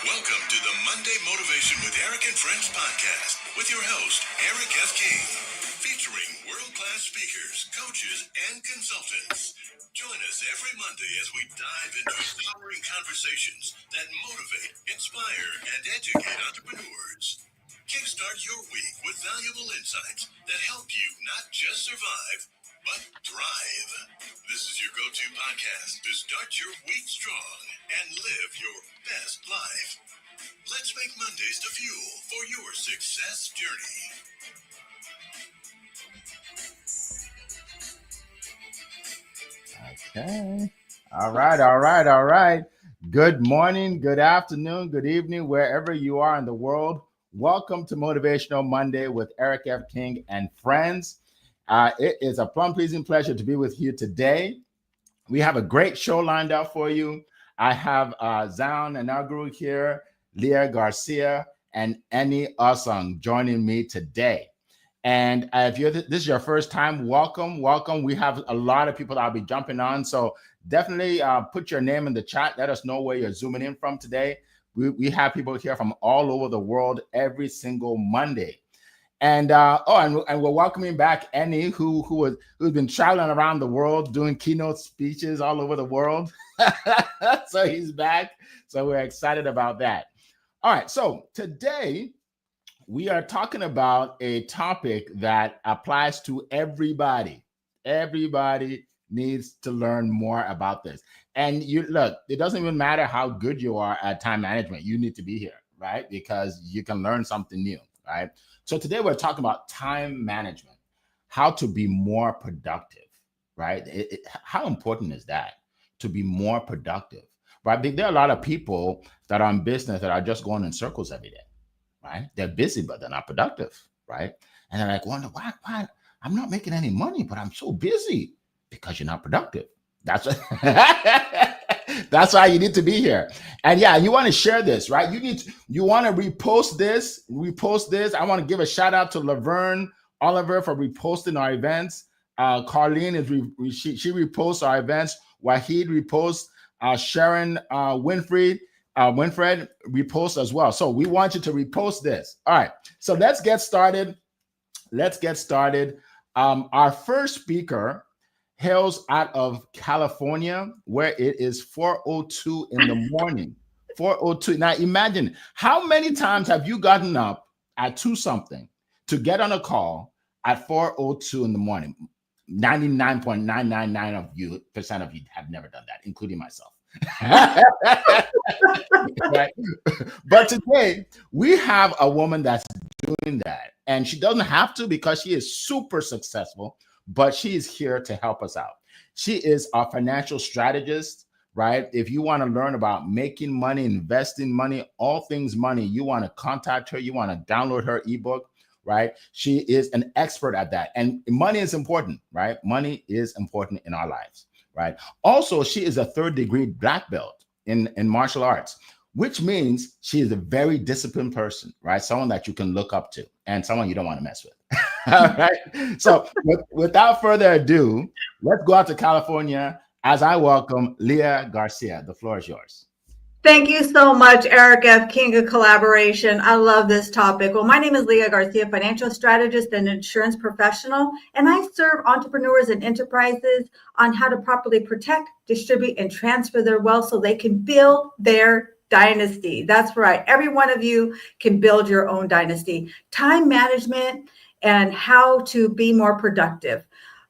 Welcome to the Monday Motivation with Eric and Friends podcast with your host, Eric F. King, featuring world-class speakers, coaches, and consultants. Join us every Monday as we dive into empowering conversations that motivate, inspire, and educate entrepreneurs. Kickstart your week with valuable insights that help you not just survive, but thrive. This is your go-to podcast to start your week strong and live your best life. Let's make Mondays the fuel for your success journey. Okay. All right. Good morning, good afternoon, good evening, wherever you are in the world. Welcome to Motivational Monday with Eric F. King and friends. It is a plum-pleasing pleasure to be with you today. We have a great show lined up for you. I have Zion Anaguru here, Leah Garcia, and Annie Osung joining me today. And if this is your first time, welcome. We have a lot of people that'll be jumping on. So definitely put your name in the chat. Let us know where you're zooming in from today. We have people here from all over the world every single Monday. And and we're welcoming back Annie, who's been traveling around the world doing keynote speeches all over the world. So he's back. So we're excited about that. All right. So today we are talking about a topic that applies to everybody. Everybody needs to learn more about this. And you look, it doesn't even matter how good you are at time management. You need to be here, right? Because you can learn something new, right? So today we're talking about time management, how to be more productive, right? How important is that to be more productive, right? There are a lot of people that are in business that are just going in circles every day, right? They're busy, but they're not productive, right? And they're like, wonder why I'm not making any money, but I'm so busy. Because you're not productive. That's that's why you need to be here. And yeah, you want to share this, right? You want to repost this. I want to give a shout out to Laverne Oliver for reposting our events. Carlene she reposts our events. Wahid reposts. Sharon Winfred repost as well. So we want you to repost this. All right. So let's get started. Our first speaker hails out of California, where it is 4:02 in the morning. 4:02. Now imagine, how many times have you gotten up at 2 something to get on a call at 4:02 in the morning? 99.999% of you have never done that, including myself. Right? But today we have a woman that's doing that, and she doesn't have to because she is super successful, but she is here to help us out. She is a financial strategist, right? If you want to learn about making money, investing money, all things money, you want to contact her, you want to download her ebook, right? She is an expert at that. And money is important, right? Money is important in our lives, right? Also, she is a 3rd degree black belt in martial arts, which means she is a very disciplined person, right? Someone that you can look up to and someone you don't want to mess with. All right. So without further ado, let's go out to California as I welcome Leah Garcia. The floor is yours. Thank you so much, Eric F. King of Collaboration. I love this topic. Well, my name is Leah Garcia, financial strategist and insurance professional, and I serve entrepreneurs and enterprises on how to properly protect, distribute, and transfer their wealth so they can build their dynasty. That's right. Every one of you can build your own dynasty. Time management and how to be more productive.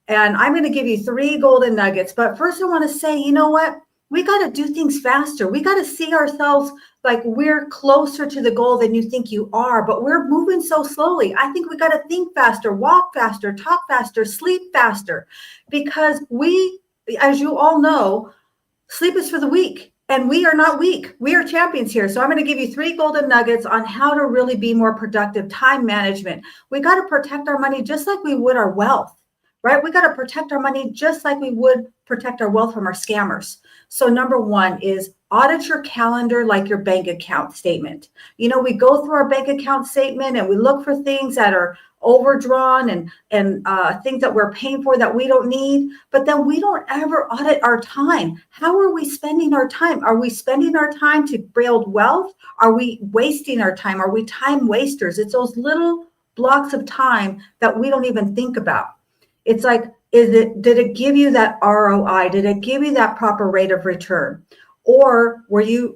And I'm going to give you 3 golden nuggets. But first, I want to say, you know what? We got to do things faster. We got to see ourselves like we're closer to the goal than you think you are, but we're moving so slowly. I think we got to think faster, walk faster, talk faster, sleep faster, because we, as you all know, sleep is for the weak, and we are not weak. We are champions here. So I'm going to give you 3 golden nuggets on how to really be more productive. Time management. We got to protect our money just like we would our wealth. Right? We got to protect our money just like we would protect our wealth from our scammers. So number 1 is Audit your calendar like your bank account statement. You know, we go through our bank account statement and we look for things that are overdrawn and things that we're paying for that we don't need, but then we don't ever audit our time. How are we spending our time? Are we spending our time to build wealth? Are we wasting our time? Are we time wasters? It's those little blocks of time that we don't even think about. It's like, did it give you that ROI? Did it give you that proper rate of return? Or were you,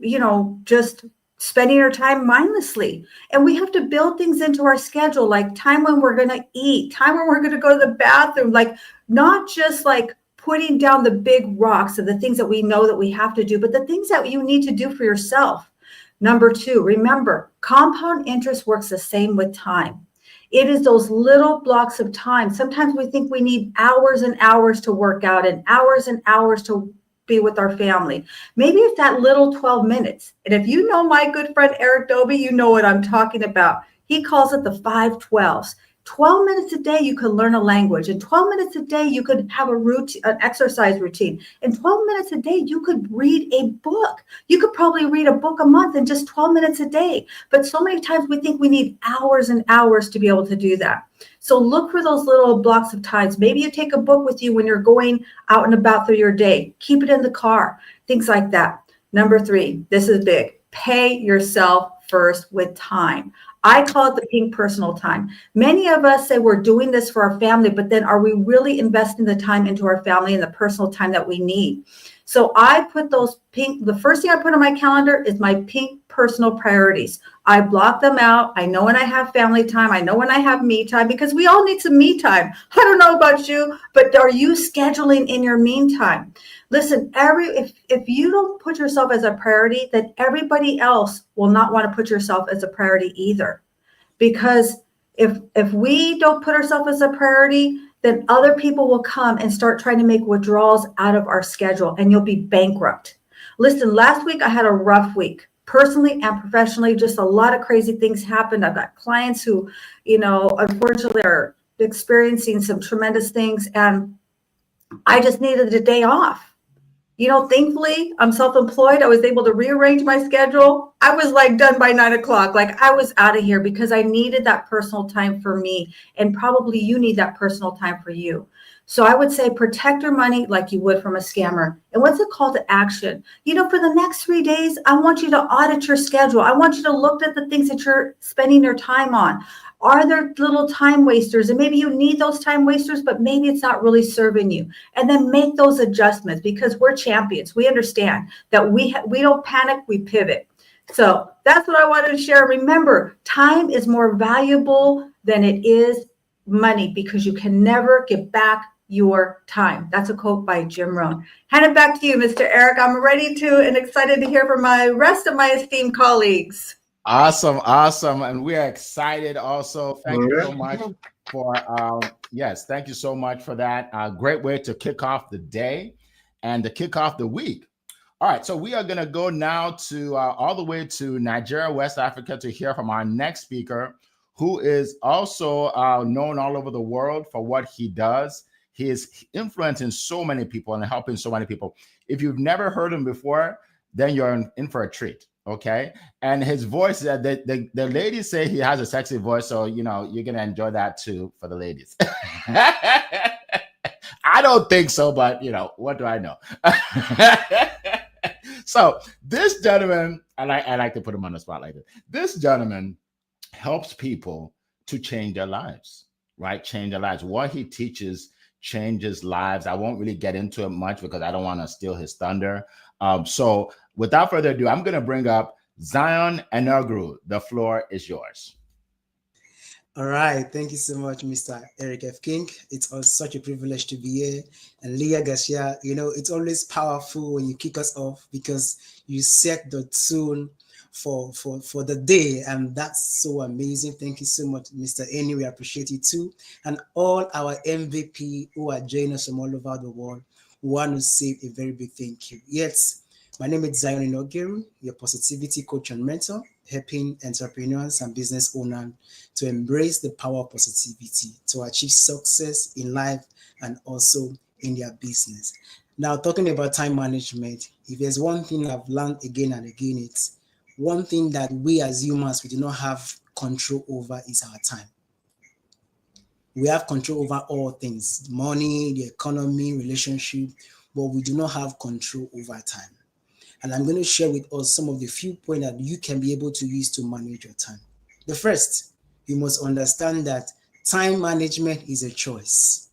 just spending your time mindlessly? And we have to build things into our schedule, like time when we're going to eat, time when we're going to go to the bathroom, like not just like putting down the big rocks of the things that we know that we have to do, but the things that you need to do for yourself. Number 2, remember, compound interest works the same with time. It is those little blocks of time. Sometimes we think we need hours and hours to work out and hours to be with our family. Maybe it's that little 12 minutes. And if you know my good friend Eric Doby, you know what I'm talking about. He calls it the 5-12s. 12 minutes a day, you could learn a language. In 12 minutes a day, you could have a routine, an exercise routine. In 12 minutes a day, you could read a book. You could probably read a book a month in just 12 minutes a day. But so many times we think we need hours and hours to be able to do that. So look for those little blocks of times. Maybe you take a book with you when you're going out and about through your day. Keep it in the car, things like that. Number 3, this is big. Pay yourself first with time. I call it the pink personal time. Many of us say we're doing this for our family, but then are we really investing the time into our family and the personal time that we need? So I put those the first thing I put on my calendar is my pink personal priorities. I block them out. I know when I have family time. I know when I have me time, because we all need some me time. I don't know about you, but are you scheduling in your meantime? Listen, if you don't put yourself as a priority, then everybody else will not want to put yourself as a priority either. Because if we don't put ourselves as a priority, then other people will come and start trying to make withdrawals out of our schedule, and you'll be bankrupt. Listen, last week I had a rough week, personally and professionally. Just a lot of crazy things happened. I've got clients who, unfortunately are experiencing some tremendous things, and I just needed a day off. Thankfully, I'm self-employed. I was able to rearrange my schedule. I was done by 9 o'clock. I was out of here because I needed that personal time for me. And probably you need that personal time for you. So I would say protect your money like you would from a scammer. And what's a call to action? For the next 3 days, I want you to audit your schedule. I want you to look at the things that you're spending your time on. Are there little time wasters? And maybe you need those time wasters, but maybe it's not really serving you. And then make those adjustments, because we're champions. We understand that we don't panic, we pivot. So that's what I wanted to share. Remember, time is more valuable than it is money, because you can never get back your time. That's a quote by Jim Rohn. Hand it back to you, Mr. Eric. I'm ready to and excited to hear from my rest of my esteemed colleagues. Awesome. And we are excited also. Thank you so much for, thank you so much for that. Great way to kick off the day and to kick off the week. All right. So we are going to go now to all the way to Nigeria, West Africa, to hear from our next speaker, who is also known all over the world for what he does. He is influencing so many people and helping so many people. If you've never heard him before, then you're in for a treat. Okay. And his voice, the ladies say he has a sexy voice. So, you're going to enjoy that too for the ladies. I don't think so, but what do I know? So this gentleman, I like to put him on the spot like this. This gentleman helps people to change their lives, right? Change their lives. What he teaches changes lives. I won't really get into it much because I don't want to steal his thunder. So without further ado, I'm going to bring up Zion Enogru. The floor is yours. All right. Thank you so much, Mr. Eric F. King. It's such a privilege to be here. And Leah Garcia, it's always powerful when you kick us off, because you set the tune for the day, and that's so amazing. Thank you so much, Mr. Eni. We appreciate you too. And all our MVP who are joining us from all over the world, we want to say a very big thank you. Yes, my name is Zion Enogru, your positivity coach and mentor, helping entrepreneurs and business owners to embrace the power of positivity to achieve success in life and also in their business. Now, talking about time management, if there's one thing I've learned again and again, it's one thing that we as humans, we do not have control over is our time. We have control over all things, money, the economy, relationship, but we do not have control over time. And I'm going to share with us some of the few points that you can be able to use to manage your time. The first, you must understand that time management is a choice.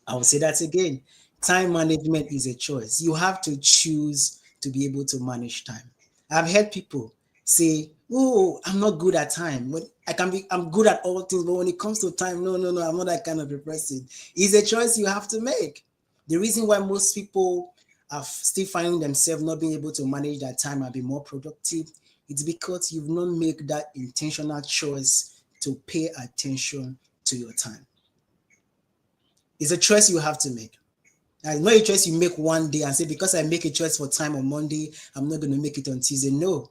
I will say that again. Time management is a choice. You have to choose to be able to manage time. I've heard people say, "Oh, I'm not good at time. I'm good at all things, but when it comes to time, no, I'm not that kind of a person." It's a choice you have to make. The reason why most people are still finding themselves not being able to manage their time and be more productive, it's because you've not made that intentional choice to pay attention to your time. It's a choice you have to make. Now, it's not a choice you make one day and say, because I make a choice for time on Monday, I'm not going to make it on Tuesday. No,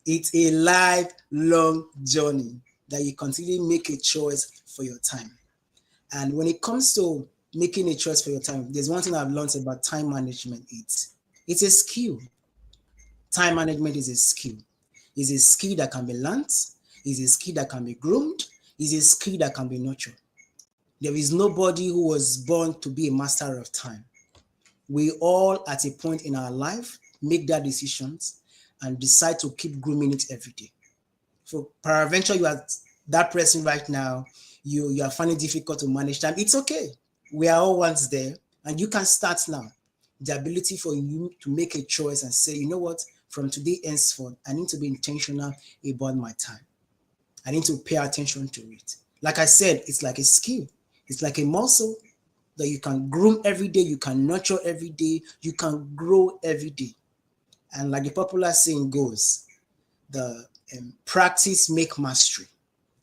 it's a lifelong journey that you continually make a choice for your time. And when it comes to making a choice for your time, there's one thing I've learned about time management. It's a skill. Time management is a skill. It's a skill that can be learned. It's a skill that can be groomed. It's a skill that can be nurtured. There is nobody who was born to be a master of time. We all, at a point in our life, make that decisions and decide to keep grooming it every day. So, peradventure, you are that person right now, you are finding it difficult to manage time. It's okay. We are all once there, and you can start now. The ability for you to make a choice and say, you know what, from today henceforth, I need to be intentional about my time. I need to pay attention to it. Like I said, it's like a skill. It's like a muscle that you can groom every day, you can nurture every day, you can grow every day. And like the popular saying goes, the practice make mastery.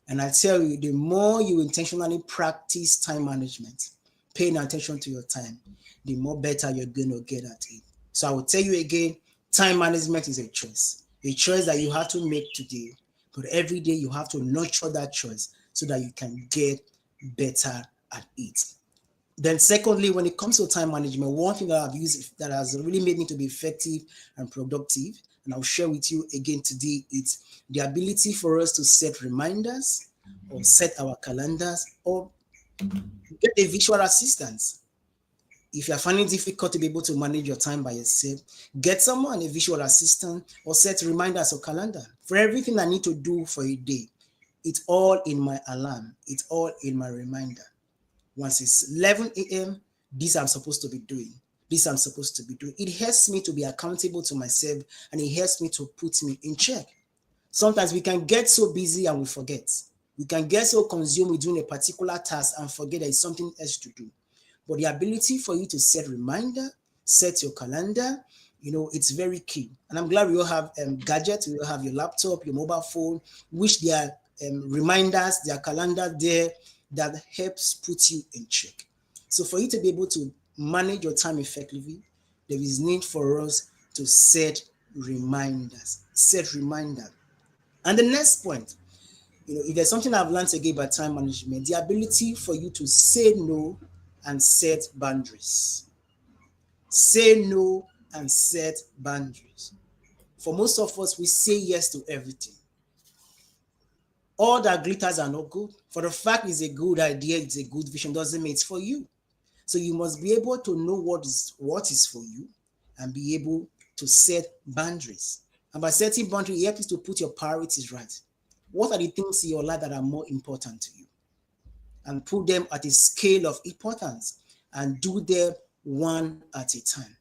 And I tell you, the more you intentionally practice time management, paying attention to your time, the more better you're going to get at it. So I will tell you again, time management is a choice that you have to make today. But every day you have to nurture that choice so that you can get better at it. Then secondly, when it comes to time management, one thing that I've used that has really made me to be effective and productive, and I'll share with you again today, it's the ability for us to set reminders or set our calendars or get a visual assistance. If you're finding it difficult to be able to manage your time by yourself, get someone, a visual assistant, or set reminders or calendar for everything I need to do for a day. It's all in my alarm. It's all in my reminder. Once it's 11 a.m., this I'm supposed to be doing. This I'm supposed to be doing. It helps me to be accountable to myself, and it helps me to put me in check. Sometimes we can get so busy and we forget. We can get so consumed with doing a particular task and forget there is something else to do. But the ability for you to set reminder, set your calendar, it's very key. And I'm glad we all have gadgets. We all have your laptop, your mobile phone, which there are reminders, there are calendars there that helps put you in check. So for you to be able to manage your time effectively, there is need for us to set reminders. And the next point, if there's something I've learned again about time management, the ability for you to say no and set boundaries. Say no and set boundaries. For most of us, we say yes to everything. All that glitters are not good. For the fact it's a good idea, it's a good vision, doesn't mean it's for you. So you must be able to know what is for you and be able to set boundaries. And by setting boundaries, it helps you to put your priorities right. What are the things in your life that are more important to you? And put them at a scale of importance and do them one at a time.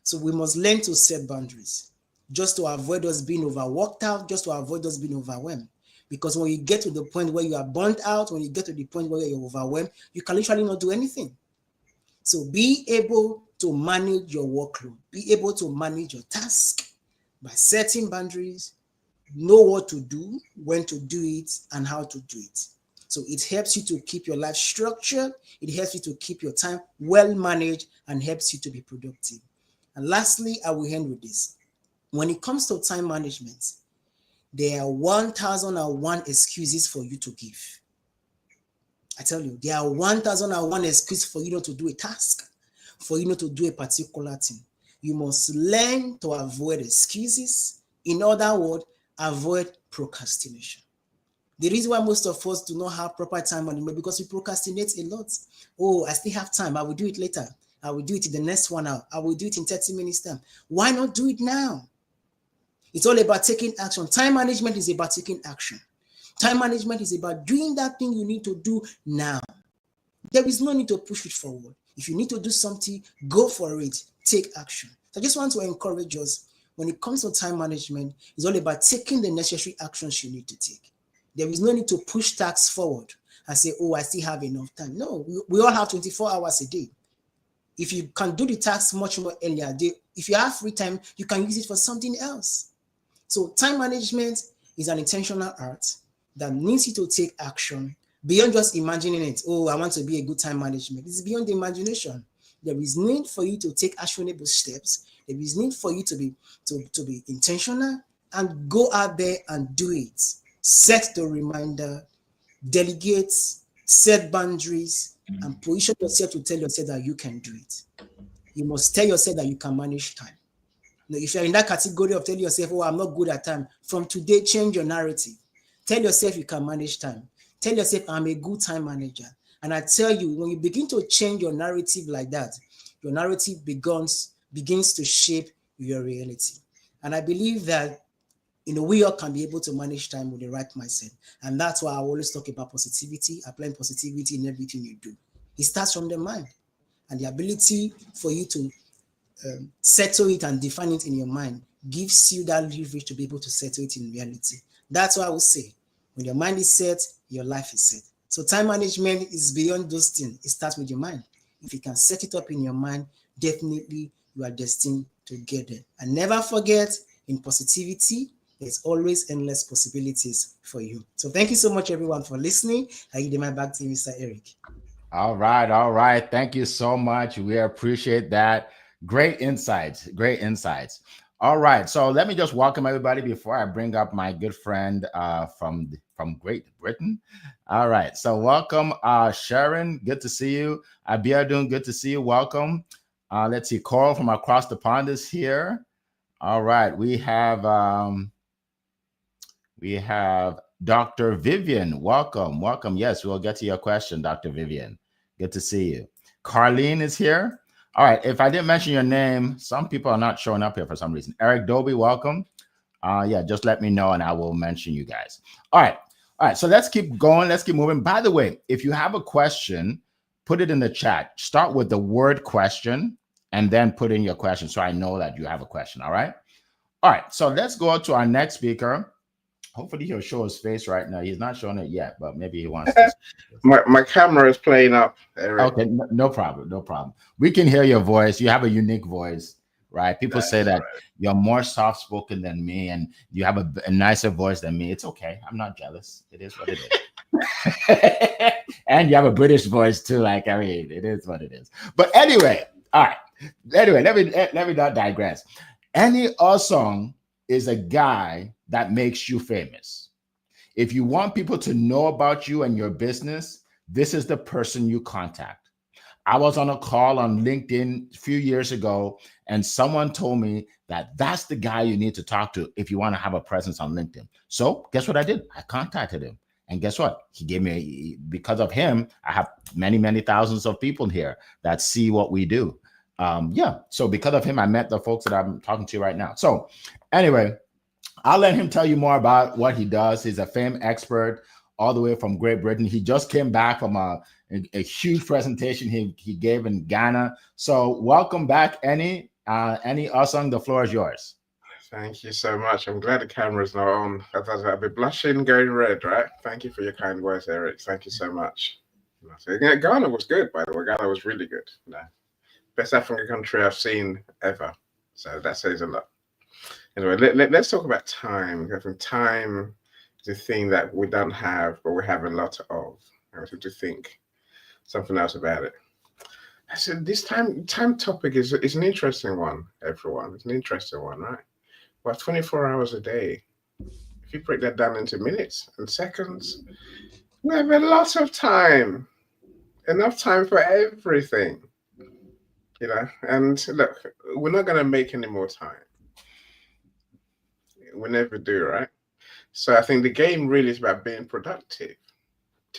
So we must learn to set boundaries just to avoid us being overworked out, just to avoid us being overwhelmed. Because when you get to the point where you are burnt out, when you get to the point where you're overwhelmed, you can literally not do anything. So be able to manage your workload, be able to manage your task by setting boundaries, know what to do, when to do it, and how to do it. So it helps you to keep your life structured, it helps you to keep your time well managed, and helps you to be productive. And lastly, I will end with this. When it comes to time management, there are 1,001 excuses for you to give. I tell you, there are 1,001 excuses for you not to do a task, for you not to do a particular thing. You must learn to avoid excuses. In other words, avoid procrastination. The reason why most of us do not have proper time management because we procrastinate a lot. Oh, I still have time. I will do it later. I will do it in the next 1 hour. I will do it in 30 minutes time. Why not do it now? It's all about taking action. Time management is about taking action. Time management is about doing that thing you need to do now. There is no need to push it forward. If you need to do something, go for it. Take action. So I just want to encourage us, when it comes to time management, it's all about taking the necessary actions you need to take. There is no need to push tasks forward and say, oh, I still have enough time. No, we all have 24 hours a day. If you can do the tasks much more earlier, if you have free time, you can use it for something else. So time management is an intentional art that needs you to take action beyond just imagining it. Oh, I want to be a good time management. It's beyond the imagination. There is need for you to take actionable steps. There is need for you to be intentional and go out there and do it. Set the reminder, delegate, set boundaries, and position yourself to tell yourself that you can do it. You must tell yourself that you can manage time. Now, if you're in that category of telling yourself, oh, I'm not good at time, from today, change your narrative. Tell yourself you can manage time. Tell yourself, I'm a good time manager. And I tell you, when you begin to change your narrative like that, your narrative begins to shape your reality. And I believe that we all can be able to manage time with the right mindset. And that's why I always talk about positivity, applying positivity in everything you do. It starts from the mind. And the ability for you to settle it and define it in your mind gives you that leverage to be able to settle it in reality. That's why I would say, when your mind is set, your life is set. So time management is beyond those things. It starts with your mind. If you can set it up in your mind, definitely you are destined to get there. And never forget, in positivity, there's always endless possibilities for you. So thank you so much, everyone, for listening. I give my back to Mr. Eric. All right. Thank you so much. We appreciate that. Great insights. All right. So let me just welcome everybody before I bring up my good friend from Great Britain. All right. So welcome, Sharon. Good to see you. Abiodun, good to see you. Welcome. Let's see. Coral from across the pond is here. All right. We have Dr. Vivian. Welcome. Yes, we'll get to your question, Dr. Vivian. Good to see you. Carlene is here. All right. If I didn't mention your name, some people are not showing up here for some reason. Eric Doby, welcome. Just let me know and I will mention you guys. All right. So let's keep going. Let's keep moving. By the way, if you have a question, put it in the chat. Start with the word question and then put in your question so I know that you have a question. All right. So let's go to our next speaker. Hopefully he'll show his face right now. He's not showing it yet, but maybe he wants to. My camera is playing up, Eric. Okay, no problem. We can hear your voice. You have a unique voice, right? People say that you're more soft-spoken than me and you have a nicer voice than me. It's okay. I'm not jealous. It is what it is. And you have a British voice too. It is what it is. But anyway, all right. Anyway, let me not digress. Annie Osong is a guy that makes you famous. If you want people to know about you and your business, this is the person you contact. I was on a call on LinkedIn a few years ago, and someone told me that that's the guy you need to talk to if you want to have a presence on LinkedIn. So guess what I did? I contacted him. And guess what? He gave me, because of him, I have many, many thousands of people here that see what we do. So because of him, I met the folks that I'm talking to right now. So anyway, I'll let him tell you more about what he does. He's a fame expert all the way from Great Britain. He just came back from a huge presentation he gave in Ghana. So welcome back, Annie. Annie Osong, the floor is yours. Thank you so much. I'm glad the camera's not on. I'll be blushing, going red, right? Thank you for your kind words, Eric. Thank you so much. Ghana was good, by the way. Ghana was really good. Best African country I've seen ever. So that says a lot. Anyway, let's talk about time. I think time is a thing that we don't have, but we have a lot of. I want to think something else about it. I said this time topic is an interesting one, everyone. It's an interesting one, right? We have 24 hours a day. If you break that down into minutes and seconds, we have a lot of time. Enough time for everything. You know, and look, we're not going to make any more time. We never do, right? So I think the game really is about being productive.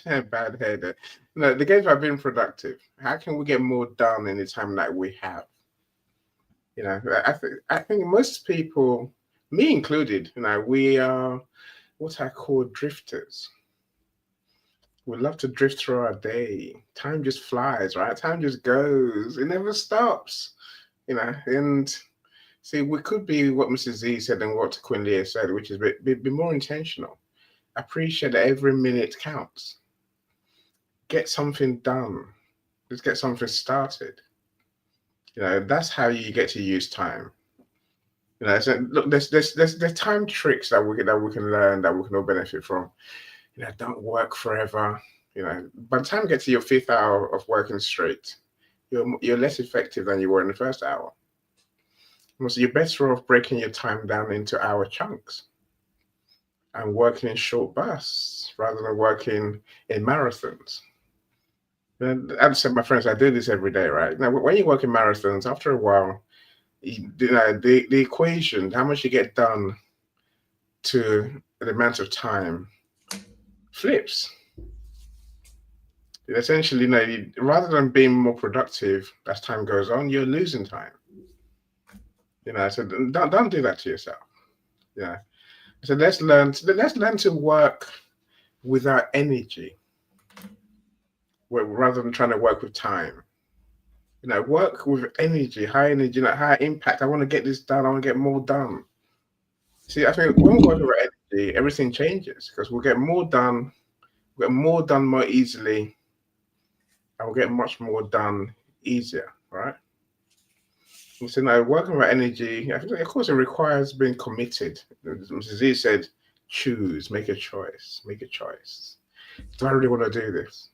Bad head. No, the game's about being productive. How can we get more done in the time that we have? You know, I think most people, me included, you know, we are what I call drifters. We love to drift through our day. Time just flies, right? Time just goes. It never stops. You know, and see, we could be what Mrs. Z said and what Queen Leah said, which is be more intentional. Appreciate that every minute counts. Get something done. Let's get something started. You know, that's how you get to use time. You know, so look, there's time tricks that we can learn, that we can all benefit from. You know, don't work forever. You know, by the time you get to your 5th hour of working straight, you're less effective than you were in the first hour. So you're better off breaking your time down into hour chunks and working in short bursts rather than working in marathons. And as I said, my friends, I do this every day, right? Now, when you work in marathons, after a while, you know, the equation, how much you get done to the amount of time, flips. Essentially, you know, rather than being more productive as time goes on, you're losing time. You know, so don't do that to yourself. Yeah. So let's learn to work with our energy, rather than trying to work with time. You know, work with energy, high energy, like high impact. I want to get this done. I want to get more done. See, I think when we work with energy, everything changes because we'll get more done. We'll get more done more easily, and we'll get much more done easier, right? So now working with energy, I think, of course, it requires being committed. Mrs. Z said, choose, make a choice, make a choice. Do I really want to do this?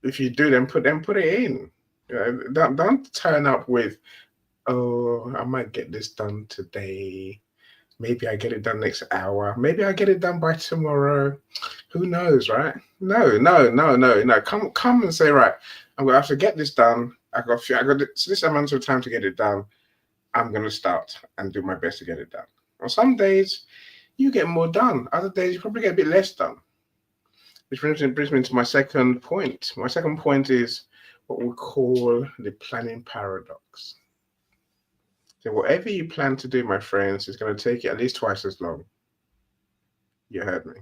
If you do, then put it in. You know, don't turn up with, oh, I might get this done today. Maybe I get it done next hour. Maybe I get it done by tomorrow. Who knows, right? No. Come and say, right, I'm gonna have to get this done. I got this amount of time to get it done. I'm gonna start and do my best to get it done. On some days, you get more done. Other days, you probably get a bit less done. Which brings me to my second point. My second point is what we call the planning paradox. So whatever you plan to do, my friends, is going to take you at least twice as long. You heard me.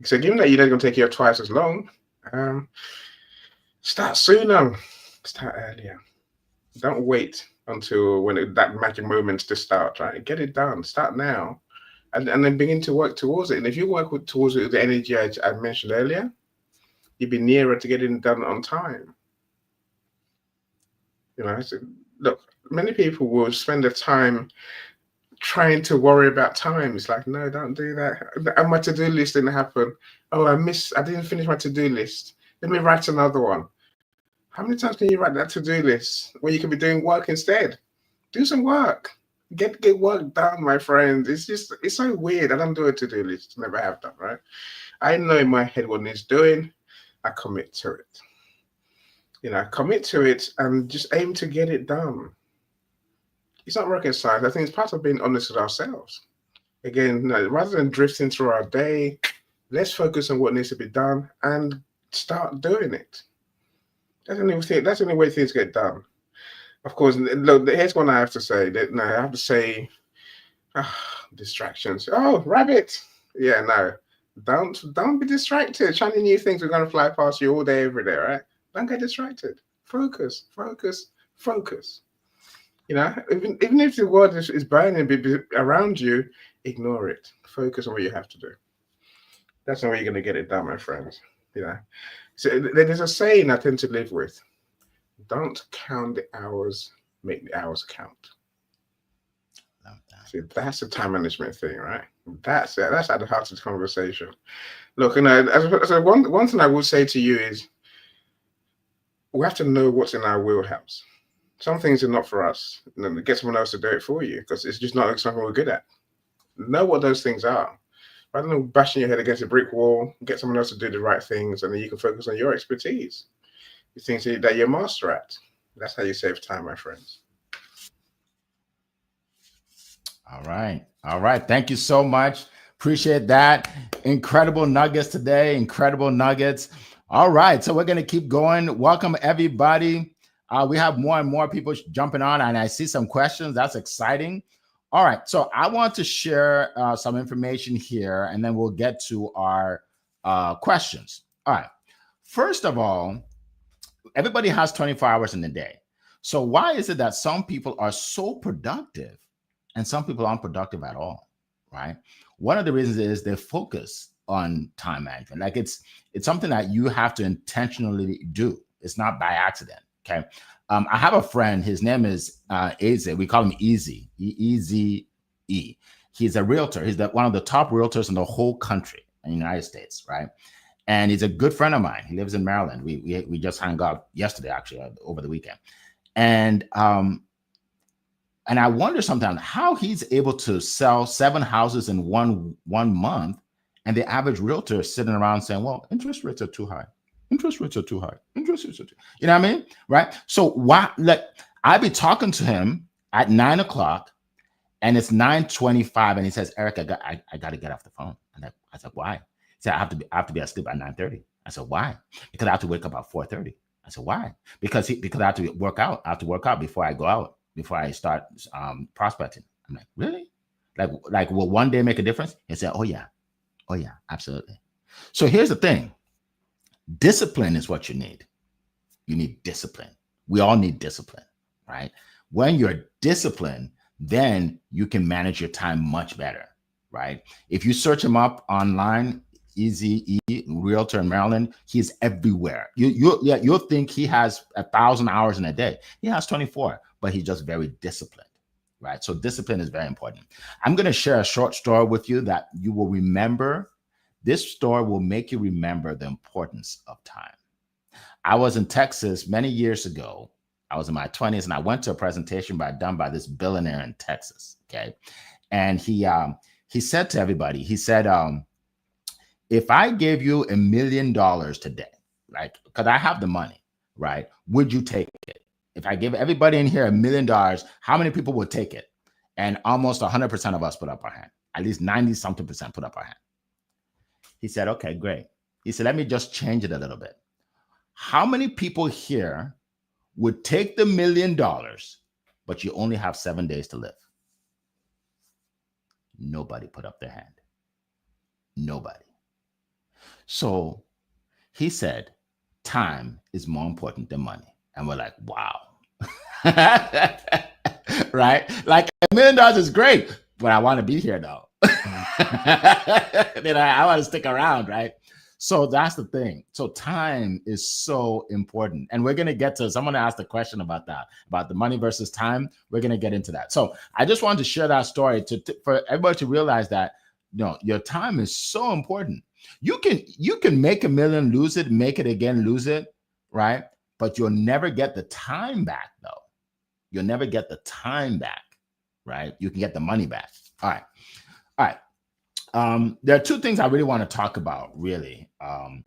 So given that you know it's going to take you twice as long, start sooner, start earlier. Don't wait until that magic moment to start, right? Get it done. Start now. And then begin to work towards it. And if you work towards it with the energy I mentioned earlier, you'll be nearer to getting it done on time. You know, so look, many people will spend their time trying to worry about time. It's like, no, don't do that. And my to-do list didn't happen. Oh, I didn't finish my to-do list. Let me write another one. How many times can you write that to-do list when you can be doing work instead? Do some work. Get work done, my friends. It's so weird. I don't do a to-do list. Never have done, right? I know in my head what it's doing. I commit to it. You know, commit to it and just aim to get it done. It's not rocket science. I think it's part of being honest with ourselves. Again, no, rather than drifting through our day, let's focus on what needs to be done and start doing it. That's the only way things get done. Of course, look, here's one I have to say. I have to say, distractions. Oh, rabbit. Yeah, no. Don't be distracted. Shiny new things are going to fly past you all day, every day, right? Don't get distracted. Focus. You know, even if the world is burning around you, ignore it. Focus on what you have to do. That's the way you're going to get it done, my friends. You know, so there's a saying I tend to live with. Don't count the hours, make the hours count. See, that's the time management thing, right? That's it. That's at the heart of the conversation. Look, you know, so one thing I will say to you is we have to know what's in our wheelhouse. Some things are not for us. You know, get someone else to do it for you because it's just not something we're good at. Know what those things are. Rather than bashing your head against a brick wall, get someone else to do the right things, and then you can focus on your expertise. things that you're master at. That's how you save time, my friends. All right. All right. Thank you so much. Appreciate that. Incredible nuggets today. Incredible nuggets. All right. So we're going to keep going. Welcome, everybody. We have more and more people jumping on, and I see some questions. That's exciting. All right. So I want to share some information here, and then we'll get to our questions. All right. First of all, everybody has 24 hours in the day. So why is it that some people are so productive and some people aren't productive at all, right? One of the reasons is they focus on time management. Like it's something that you have to intentionally do. It's not by accident, okay? I have a friend, his name is Eze. We call him Easy, E-E-Z-E. He's a realtor. He's one of the top realtors in the whole country in the United States, right? And he's a good friend of mine. He lives in Maryland. We just hung out yesterday, actually, over the weekend. And I wonder sometimes how he's able to sell 7 houses in one month, and the average realtor is sitting around saying, well, interest rates are too high. Interest rates are too high. Interest rates are too, you know what I mean? Right? So why, like, I'd be talking to him at 9 o'clock and it's 9:25 and he says, Eric, I got to get off the phone. And I said, why? He said, I have to be asleep at 9:30. I said, why? Because I have to wake up at 4:30. I said, why? Because I have to work out. I have to work out before I go out, before I start prospecting. I'm like, really? Like will one day make a difference? He said, oh yeah, absolutely. So here's the thing. Discipline is what you need. You need discipline. We all need discipline, right? When you're disciplined, then you can manage your time much better, right? If you search him up online, Easy E, realtor in Maryland, he's everywhere. You'll think he has 1,000 hours in a day. He has 24, but he's just very disciplined, right? So discipline is very important. I'm going to share a short story with you that you will remember. This story will make you remember the importance of time. I was in Texas many years ago. I was in my 20s and I went to a presentation done by this billionaire in Texas. Okay. And he said to everybody, he said, if I gave you $1 million today, like, because I have the money, right? Would you take it? If I give everybody in here $1 million, how many people would take it? And almost 100% of us put up our hand. At least 90-something% put up our hand. He said, okay, great. He said, let me just change it a little bit. How many people here would take the $1 million, but you only have 7 days to live? Nobody put up their hand. Nobody. So he said, time is more important than money. And we're like, wow. Right? Like $1 million is great, but I want to be here though. Then I want to stick around, right? So that's the thing. So time is so important. And we're going to get to, someone asked a question about that, about the money versus time. We're going to get into that. So I just wanted to share that story for everybody to realize that, you know, your time is so important. You can make $1 million, lose it, make it again, lose it, right? But you'll never get the time back though. You'll never get the time back, right? You can get the money back. All right. There are 2 things I really want to talk about, really. One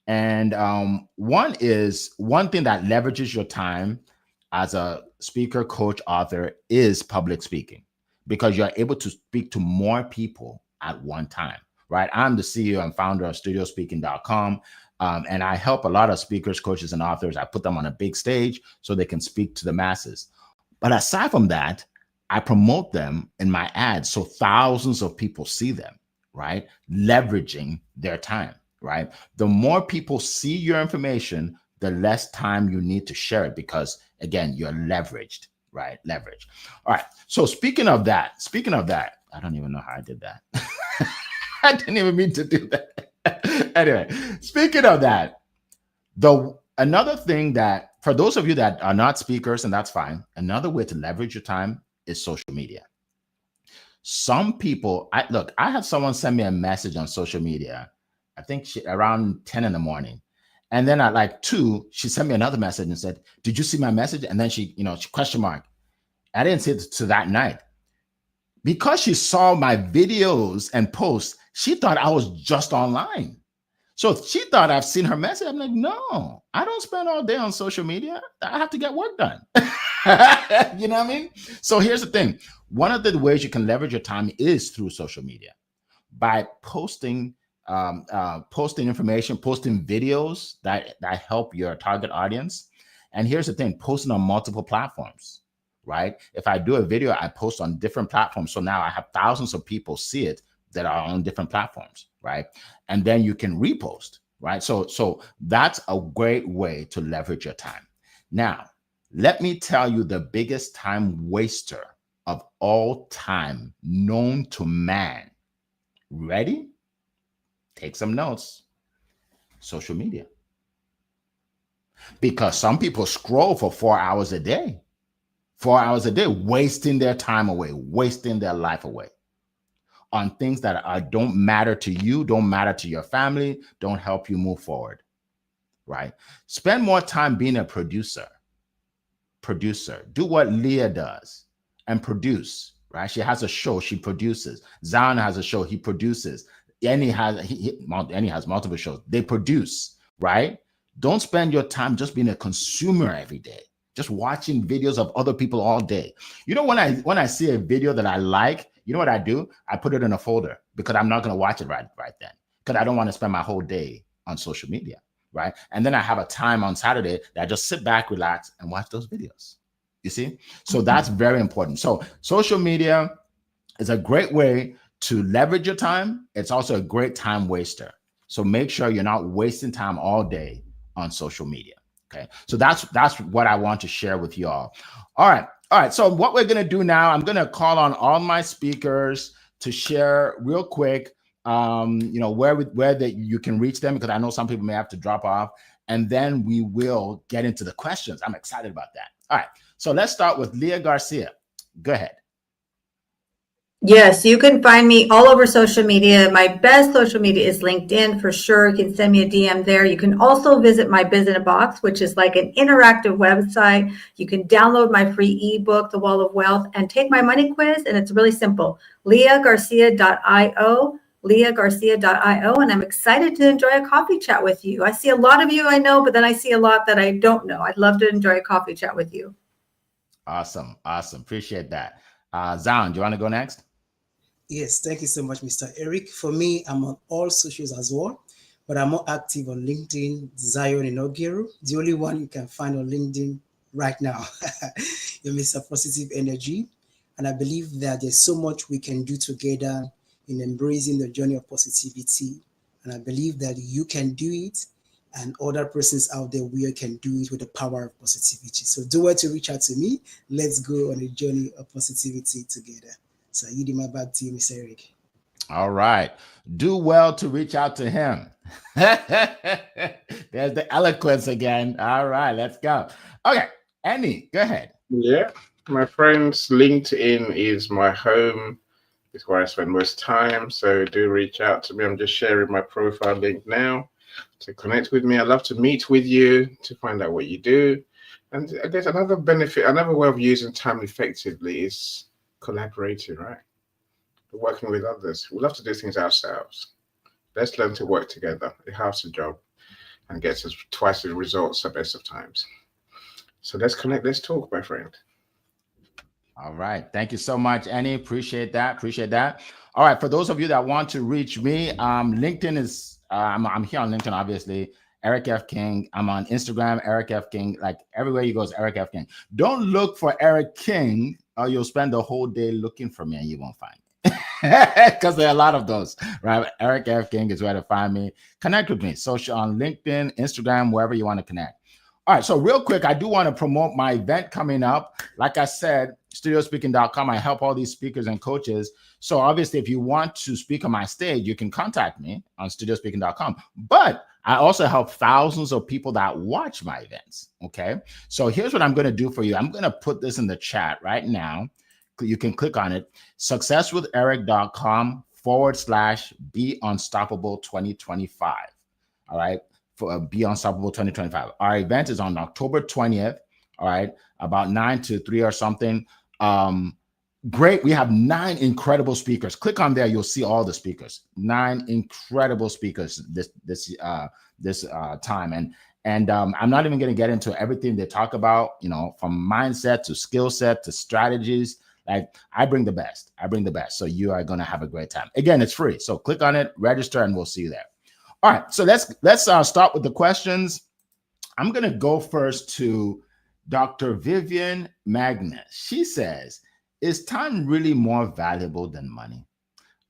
thing that leverages your time as a speaker, coach, author is public speaking, because you're able to speak to more people at one time, right? I'm the CEO and founder of studiospeaking.com. And I help a lot of speakers, coaches, and authors. I put them on a big stage so they can speak to the masses. But aside from that, I promote them in my ads so thousands of people see them, right? Leveraging their time, right? The more people see your information, the less time you need to share it, because again, you're leveraged, right? Leverage. All right. So speaking of that, I don't even know how I did that. I didn't even mean to do that. Anyway, speaking of that, another thing that, for those of you that are not speakers, and that's fine, another way to leverage your time is social media. Some people, I had someone send me a message on social media, I think around 10 in the morning. And then at like 2, she sent me another message and said, did you see my message? And then she question mark. I didn't see it to that night. Because she saw my videos and posts, she thought I was just online. So she thought I've seen her message. I'm like, no, I don't spend all day on social media. I have to get work done. You know what I mean? So here's the thing. One of the ways you can leverage your time is through social media by posting information, posting videos that help your target audience. And here's the thing, posting on multiple platforms, right? If I do a video, I post on different platforms. So now I have thousands of people see it that are on different platforms, right? And then you can repost, right? So that's a great way to leverage your time. Now, let me tell you the biggest time waster of all time known to man. Ready? Take some notes. Social media. Because some people scroll for 4 hours a day. 4 hours a day, wasting their time away, wasting their life away on things that don't matter to you, don't matter to your family, don't help you move forward, right? Spend more time being a producer. Do what Leah does and produce, right? She has a show, she produces. Zion has a show, he produces. Annie has multiple shows. They produce, right? Don't spend your time just being a consumer every day, just watching videos of other people all day. You know, when I see a video that I like, you know what I do? I put it in a folder because I'm not going to watch it right then because I don't want to spend my whole day on social media, right? And then I have a time on Saturday that I just sit back, relax, and watch those videos. You see? So that's very important. So social media is a great way to leverage your time. It's also a great time waster. So make sure you're not wasting time all day on social media. Okay. So that's what I want to share with you all. All right. So what we're going to do now, I'm going to call on all my speakers to share real quick, where that you can reach them, because I know some people may have to drop off, and then we will get into the questions. I'm excited about that. All right. So let's start with Leah Garcia. Go ahead. Yes, you can find me all over social media. My best social media is LinkedIn for sure. You can send me a DM there. You can also visit my Business Box, which is like an interactive website. You can download my free ebook, The Wall of Wealth, and take my money quiz. And it's really simple. LeahGarcia.io, LeahGarcia.io. And I'm excited to enjoy a coffee chat with you. I see a lot of you I know, but then I see a lot that I don't know. I'd love to enjoy a coffee chat with you. Awesome. Appreciate that. Zion, do you want to go next? Yes, thank you so much, Mr. Eric. For me, I'm on all socials as well, but I'm more active on LinkedIn, Zion Inogiru, the only one you can find on LinkedIn right now. You're Mr. Positive Energy. And I believe that there's so much we can do together in embracing the journey of positivity. And I believe that you can do it, and other persons out there we can do it with the power of positivity. So do well to reach out to me. Let's go on a journey of positivity together. So you did my back to you, Mr. Eric. All right. Do well to reach out to him. There's the eloquence again. All right, let's go. Okay, Annie, go ahead. Yeah, my friends, LinkedIn is my home. It's where I spend most time. So do reach out to me. I'm just sharing my profile link now to connect with me. I'd love to meet with you to find out what you do. And I guess another benefit, another way of using time effectively is collaborating, right? Working with others. We love to do things ourselves. Let's learn to work together. It helps the job and gets us twice the results at best of times. So let's connect. Let's talk, my friend. All right. Thank you so much, Annie. Appreciate that. All right. For those of you that want to reach me, LinkedIn is, I'm here on LinkedIn, obviously. Eric F. King. I'm on Instagram, Eric F. King. Like everywhere you go is Eric F. King. Don't look for Eric King, or you'll spend the whole day looking for me and you won't find me. Because there are a lot of those, right? Eric F. King is where to find me. Connect with me. Social on LinkedIn, Instagram, wherever you want to connect. All right. So real quick, I do want to promote my event coming up. Like I said, studiospeaking.com. I help all these speakers and coaches. So obviously, if you want to speak on my stage, you can contact me on studiospeaking.com. But I also help thousands of people that watch my events. Okay. So here's what I'm going to do for you. I'm going to put this in the chat right now. You can click on it. successwitheric.com/Be Unstoppable 2025. All right. For Be Unstoppable 2025. Our event is on October 20th. All right. About 9 to 3 or something. great. We have 9 incredible speakers. Click on there. You'll see all the speakers. 9 incredible speakers this time. And I'm not even going to get into everything they talk about, you know, from mindset to skill set to strategies. Like I bring the best. So you are going to have a great time. Again, it's free. So click on it, register, and we'll see you there. All right. So let's start with the questions. I'm going to go first to Dr. Vivian Magnus. She says, is time really more valuable than money?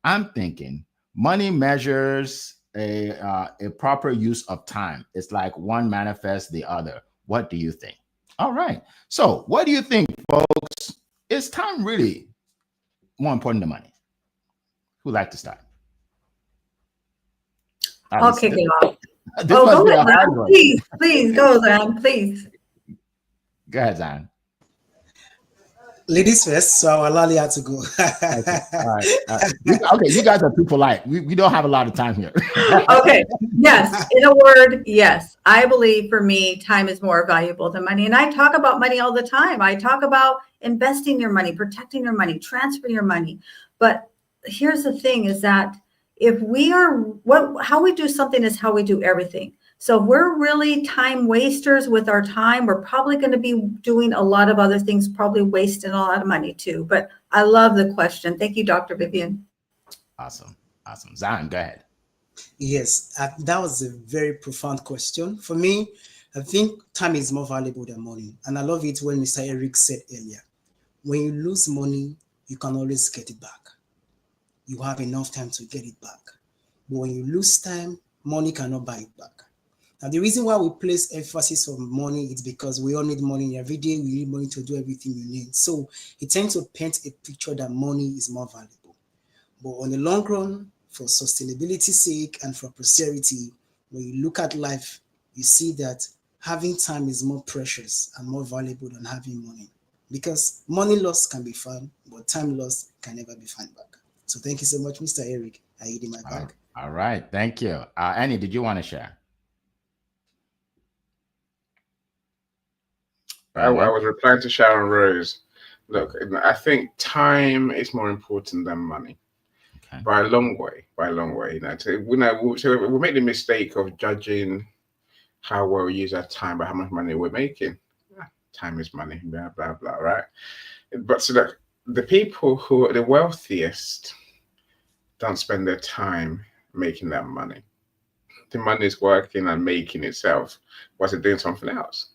I'm thinking money measures a proper use of time. It's like one manifests the other. What do you think? All right. So what do you think, folks? Is time really more important than money? Who'd like to start? I'll kick it off. Go ahead, Zan. Please go, Zan. Please. Go ahead, Zan. Ladies first, so I'll allow you to go. Okay. All right. Okay, you guys are too polite. We don't have a lot of time here. Okay. Yes. In a word, yes. I believe for me, time is more valuable than money. And I talk about money all the time. I talk about investing your money, protecting your money, transferring your money. But here's the thing is that if we are how we do something is how we do everything. So if we're really time wasters with our time, we're probably going to be doing a lot of other things, probably wasting a lot of money too. But I love the question. Thank you, Dr. Vivian. Awesome. Zan, go ahead. Yes, that was a very profound question. For me, I think time is more valuable than money. And I love it when Mr. Eric said earlier, when you lose money, you can always get it back. You have enough time to get it back. But when you lose time, money cannot buy it back. Now, the reason why we place emphasis on money is because we all need money every day. We need money to do everything we need. So it tends to paint a picture that money is more valuable. But on the long run, for sustainability's sake and for posterity, when you look at life, you see that having time is more precious and more valuable than having money. Because money lost can be found, but time lost can never be found back. So thank you so much, Mr. Eric. I hid in my bag. All right. Thank you. Annie, did you want to share? I was replying to Sharon Rose. Look, I think time is more important than money. Okay. By a long way. You know, we make the mistake of judging how well we use our time by how much money we're making. Time is money, blah, blah, blah, right? But so that the people who are the wealthiest don't spend their time making that money. The money is working and making itself whilst they're doing something else.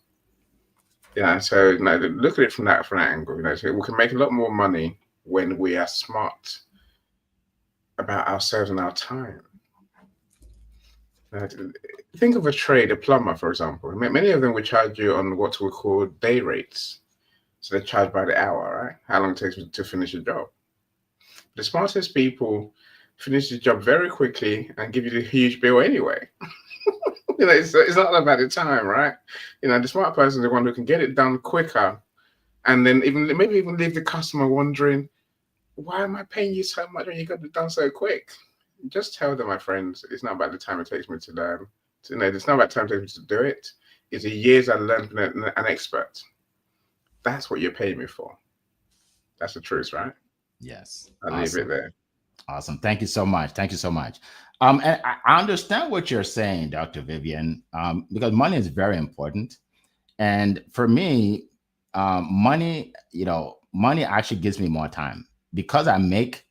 Yeah, so look at it from that angle. So we can make a lot more money when we are smart about ourselves and our time. Think of a trade, a plumber, for example. Many of them will charge you on what we call day rates. So they charge by the hour, right? How long it takes to finish a job. The smartest people finish the job very quickly and give you the huge bill anyway. It's not about the time, right? The smart person is the one who can get it done quicker, and then maybe even leave the customer wondering, why am I paying you so much when you got it done so quick? Just tell them, my friends, it's not about the time it takes me to learn. It's not about the time it takes me to do it. It's the years I learned from an expert. That's what you're paying me for. That's the truth, right? Yes. I'll leave it there. Awesome. Thank you so much. And I understand what you're saying, Dr. Vivian, because money is very important. And for me, money actually gives me more time because I make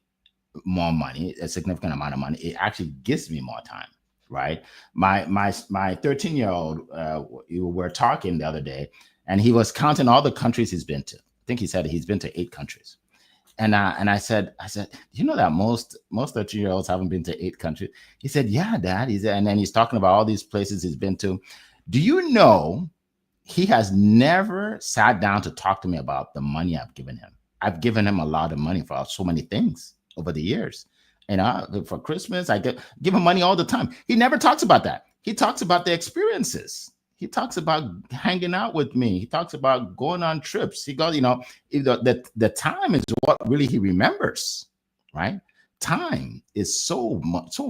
more money, a significant amount of money. It actually gives me more time, right? My 13-year-old, we're talking the other day, and he was counting all the countries he's been to. I think he said he's been to 8 countries. And I said, you know that most 13-year-olds haven't been to 8 countries? He said, yeah, Dad. And then he's talking about all these places he's been to. Do you know he has never sat down to talk to me about the money I've given him? I've given him a lot of money for so many things over the years. For Christmas, I give him money all the time. He never talks about that. He talks about the experiences. He talks about hanging out with me. He talks about going on trips. He goes, the time is what really he remembers, right? Time is so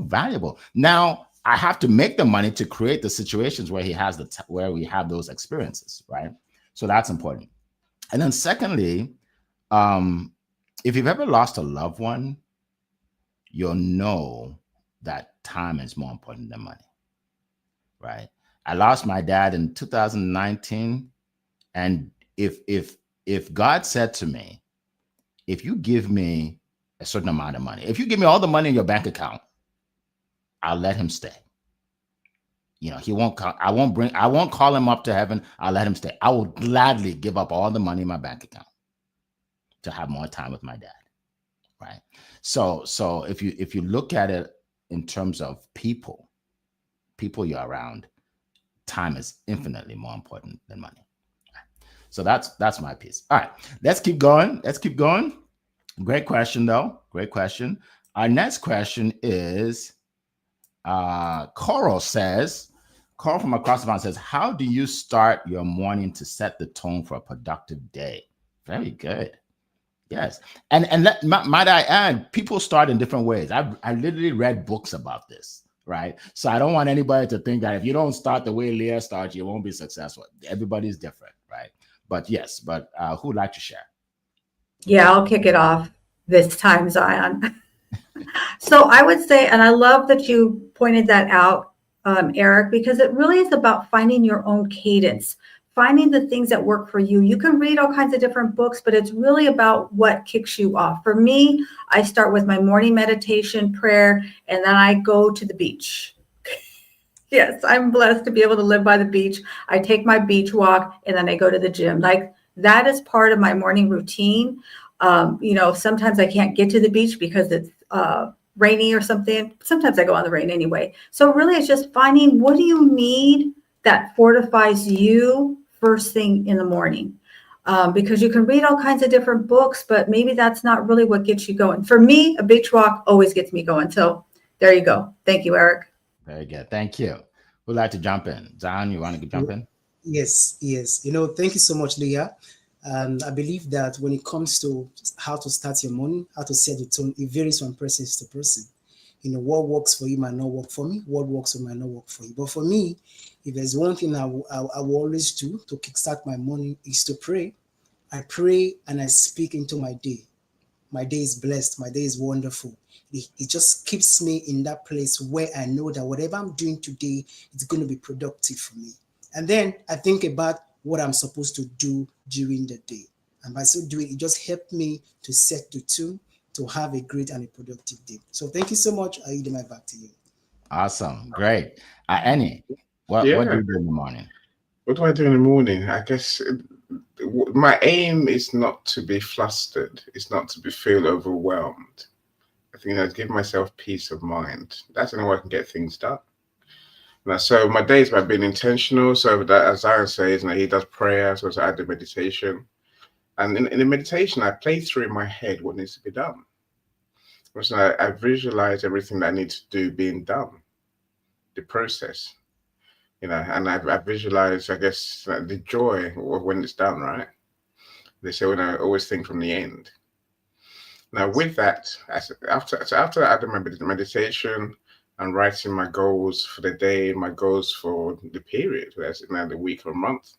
valuable. Now I have to make the money to create the situations where where we have those experiences, right? So that's important. And then secondly, if you've ever lost a loved one, you'll know that time is more important than money, right? I lost my dad in 2019, and if God said to me, if you give me a certain amount of money, if you give me all the money in your bank account, I'll let him stay. You know, he won't call, I won't call him up to heaven. I'll let him stay. I will gladly give up all the money in my bank account to have more time with my dad. Right. So if you look at it in terms of people you're around, time is infinitely more important than money. So that's my piece. All right, let's keep going. Great question, though. Great question. Our next question is Coral from across the pond says, how do you start your morning to set the tone for a productive day? Very good. Yes. And might I add, people start in different ways. I literally read books about this, right? So I don't want anybody to think that if you don't start the way Leah starts, you won't be successful. Everybody's different, right? But yes, who'd like to share? Yeah, I'll kick it off this time, Zion. So I would say, and I love that you pointed that out, Eric, because it really is about finding your own cadence, finding the things that work for you. You can read all kinds of different books, but it's really about what kicks you off. For me, I start with my morning meditation, prayer, and then I go to the beach. Yes, I'm blessed to be able to live by the beach. I take my beach walk and then I go to the gym. Like that is part of my morning routine. Sometimes I can't get to the beach because it's rainy or something. Sometimes I go on the rain anyway. So really it's just finding what do you need that fortifies you first thing in the morning. Because you can read all kinds of different books, but maybe that's not really what gets you going. For me, a beach walk always gets me going. So there you go. Thank you, Eric. Very good. Thank you. Who'd like to jump in? Zion, you want to jump in? Yes. Thank you so much, Leah. I believe that when it comes to how to start your morning, how to set the tone, it varies from person to person. What works for you might not work for me. What works for me might not work for you. But for me, if there's one thing I will always do to kickstart my morning is to pray. I pray and I speak into my day. My day is blessed. My day is wonderful. It just keeps me in that place where I know that whatever I'm doing today is going to be productive for me. And then I think about what I'm supposed to do during the day. And by so doing, it just helped me to set the tune to have a great and a productive day. So thank you so much. I yield my back to you. Awesome. Great. Annie, what do you do in the morning? What do I do in the morning? I guess my aim is not to be flustered. It's not to feel overwhelmed. I think give myself peace of mind. That's the only way I can get things done. So my day is about being intentional. So that, as Zion says, he does prayer. So I do meditation. And in the meditation, I play through in my head what needs to be done. So I visualize everything that I need to do being done, the process. And I visualize, I guess, the joy of when it's done, right? They say when I always think from the end. Now, with that, after I do my meditation and writing my goals for the day, my goals for the period, that's the week or month,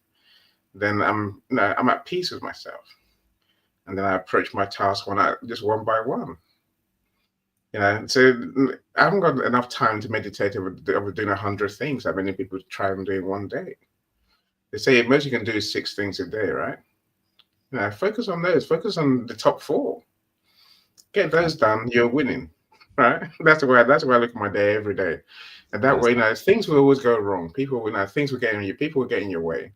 then I'm at peace with myself, and then I approach my task one by one. So I haven't got enough time to meditate over doing 100 things that many people try and do in one day. They say most you can do is 6 things a day, right? Focus on those. Focus on the top 4. Get those done. You're winning, right? That's the way I look at my day every day, and that way, things will always go wrong. People, things will get in you. People will get in your way.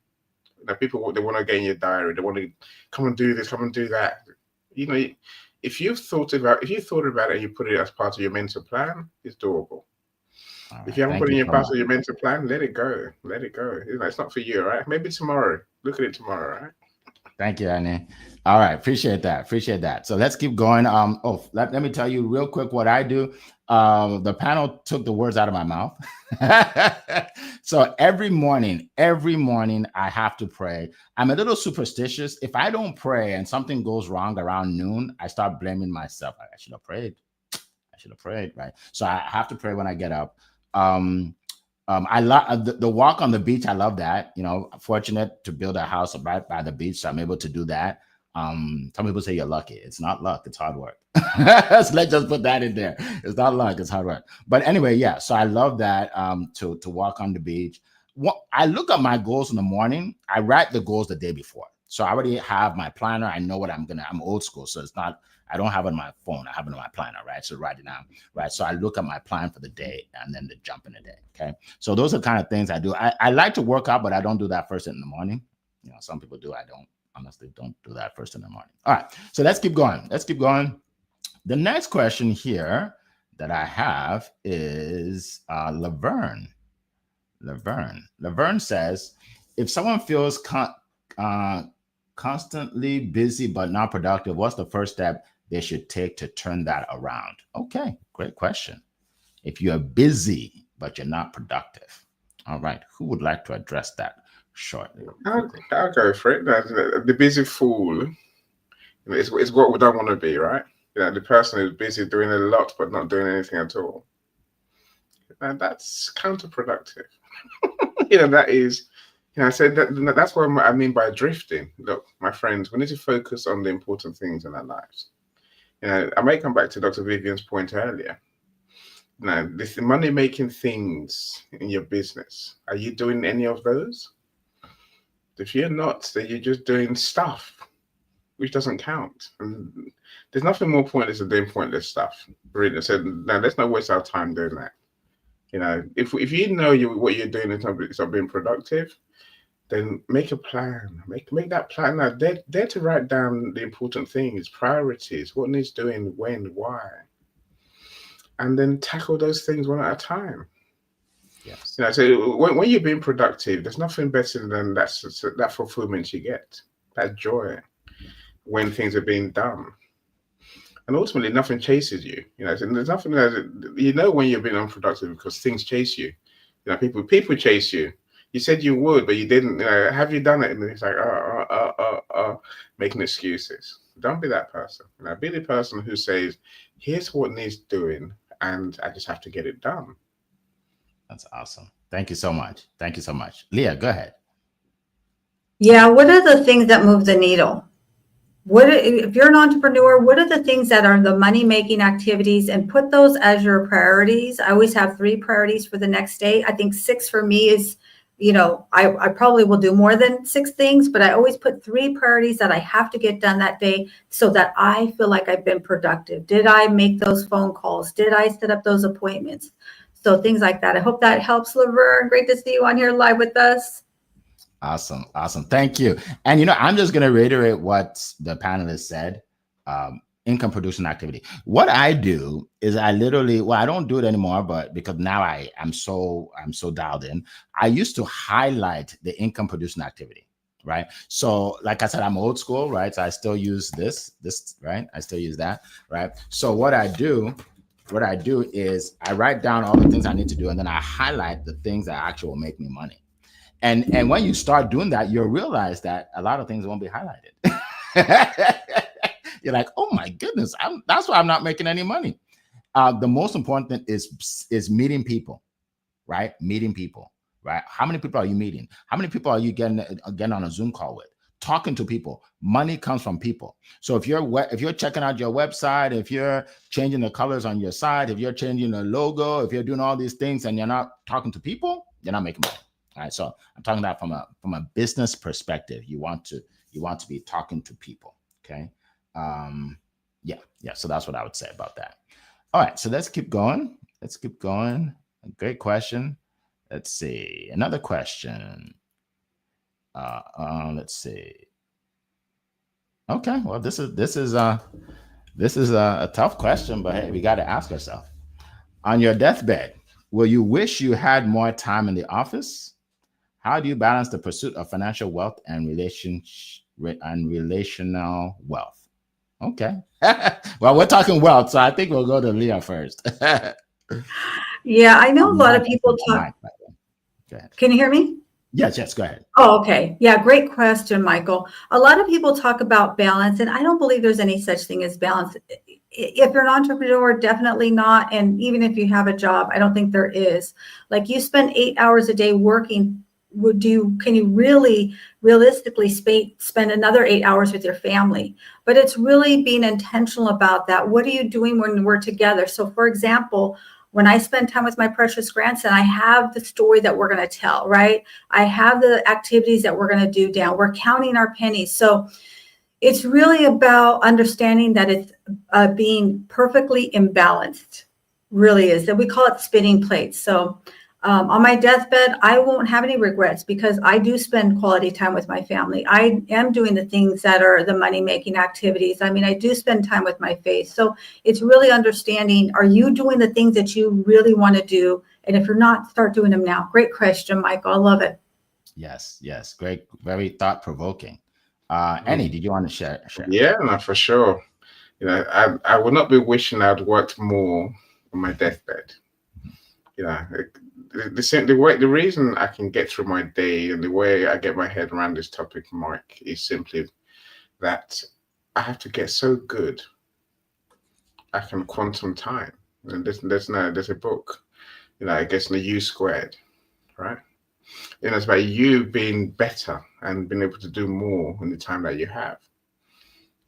People they want to get in your diary. They want to come and do this, come and do that. If you thought about it and you put it as part of your mental plan, it's doable. Right, if you haven't put it in your part of your mental plan, let it go. Let it go. It's not for you, right? Maybe tomorrow. Look at it tomorrow, right? Thank you, Annie. All right, appreciate that. So let's keep going. Let me tell you real quick what I do. The panel took the words out of my mouth. So every morning, I have to pray. I'm a little superstitious. If I don't pray and something goes wrong around noon, I start blaming myself. I should have prayed, right? So I have to pray when I get up. I love the walk on the beach. I love that. Fortunate to build a house right by the beach, so I'm able to do that. Some people say you're lucky. It's not luck, it's hard work. So let's just put that in there. It's not luck, it's hard work. But anyway, yeah. So I love that to walk on the beach. I look at my goals in the morning. I write the goals the day before. So I already have my planner. I know what I'm old school. So it's not, I don't have it on my phone. I have it on my planner, right? So write it down, right? So I look at my plan for the day and then the jump in the day, okay? So those are the kind of things I do. I like to work out, but I don't do that first in the morning. You know, some people do. I don't. Honestly, don't do that first in the morning. All right, so let's keep going. Let's keep going. The next question here that I have is Laverne. Laverne says, if someone feels constantly busy but not productive, what's the first step they should take to turn that around? Okay, great question. If you're busy but you're not productive. All right, who would like to address that shortly? I'll go for it. The busy fool, it's what we don't want to be, right? The person who's busy doing a lot but not doing anything at all. And that's counterproductive. That is, I said that's what I mean by drifting. Look, my friends, we need to focus on the important things in our lives. I may come back to Dr. Vivian's point earlier. This money-making things in your business, are you doing any of those? If you're not, then you're just doing stuff, which doesn't count. And there's nothing more pointless than doing pointless stuff. Really, so now let's not waste our time doing that. If you know what you're doing in terms of being productive, then make a plan. Make that plan. Now, dare to write down the important things, priorities, what needs doing, when, why, and then tackle those things one at a time. Yes. So when you're being productive, there's nothing better than that fulfillment you get, that joy when things are being done. And ultimately, nothing chases you. So there's nothing when you're being unproductive because things chase you. People chase you. You said you would, but you didn't. Have you done it? And it's like, making excuses. Don't be that person. Be the person who says, "Here's what needs doing, and I just have to get it done." That's awesome. Thank you so much. Thank you so much. Leah, go ahead. Yeah, what are the things that move the needle? If you're an entrepreneur, what are the things that are the money-making activities, and put those as your priorities? I always have 3 priorities for the next day. I think 6 for me is, I probably will do more than 6 things, but I always put 3 priorities that I have to get done that day so that I feel like I've been productive. Did I make those phone calls? Did I set up those appointments? So things like that. I hope that helps, Laverne. Great to see you on here live with us. Awesome. Thank you. And, I'm just going to reiterate what the panelists said. Income producing activity. What I do is I don't do it anymore, but because now I'm so dialed in. I used to highlight the income producing activity, right? So like I said, I'm old school, right? So I still use this, right? I still use that, right? So what I do is I write down all the things I need to do, and then I highlight the things that actually will make me money. And when you start doing that, you'll realize that a lot of things won't be highlighted. You're like, oh my goodness, that's why I'm not making any money. The most important thing is meeting people, right? Meeting people, right? How many people are you meeting? How many people are you getting on a Zoom call with? Talking to people. Money comes from people. So if you're checking out your website, if you're changing the colors on your site, if you're changing the logo, if you're doing all these things and you're not talking to people, you're not making money. All right. So I'm talking about from a business perspective. You want to be talking to people. Okay. Yeah. So that's what I would say about that. All right. So let's keep going. A great question. Let's see. Another question. Let's see. Okay. Well, this is a tough question, but hey, we got to ask ourselves. On your deathbed, will you wish you had more time in the office? How do you balance the pursuit of financial wealth and relational wealth? Okay. Well, we're talking wealth, so I think we'll go to Leah first. Yeah, I know a lot of people talk. Can you hear me? Yes, go ahead. Oh, okay. Yeah, great question, Michael. A lot of people talk about balance, and I don't believe there's any such thing as balance. If you're an entrepreneur, definitely not. And even if you have a job, I don't think there is. Like, you spend 8 hours a day working can you really realistically spend another 8 hours with your family? But it's really being intentional about that. What are you doing when we're together? So for example, when I spend time with my precious grandson, I have the story that we're going to tell, right? I have the activities that we're going to do down. We're counting our pennies. So it's really about understanding that it's being perfectly imbalanced, really is. That we call it spinning plates. So on my deathbed, I won't have any regrets because I do spend quality time with my family. I am doing the things that are the money-making activities. I mean, I do spend time with my faith. So it's really understanding, are you doing the things that you really want to do? And if you're not, start doing them now. Great question, Michael. I love it. Yes, yes. Great. Very thought-provoking. Annie, did you want to share? Yeah, no, for sure. You know, I would not be wishing I'd worked more on my deathbed. You know, the reason I can get through my day and the way I get my head around this topic, Mark, is simply that I have to get so good. I can quantum time. And there's a book, you know, I guess in the U squared, right? You know, it's about you being better and being able to do more in the time that you have.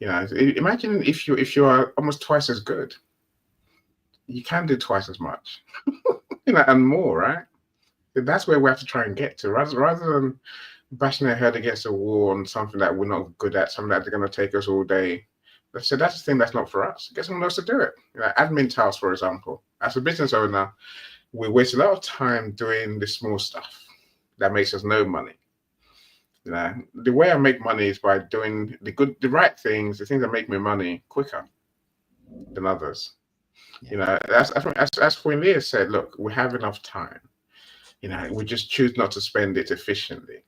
You know, imagine if you are almost twice as good, you can do twice as much. You know, and more, right? That's where we have to try and get to, rather than bashing our head against a wall on something that we're not good at, something that's going to take us all day. So that's the thing that's not for us. Get someone else to do it. You know, admin tasks, for example. As a business owner, we waste a lot of time doing the small stuff that makes us no money. You know, the way I make money is by doing the right things, the things that make me money quicker than others. You know, as Queen Leah said, look, we have enough time. You know, we just choose not to spend it efficiently.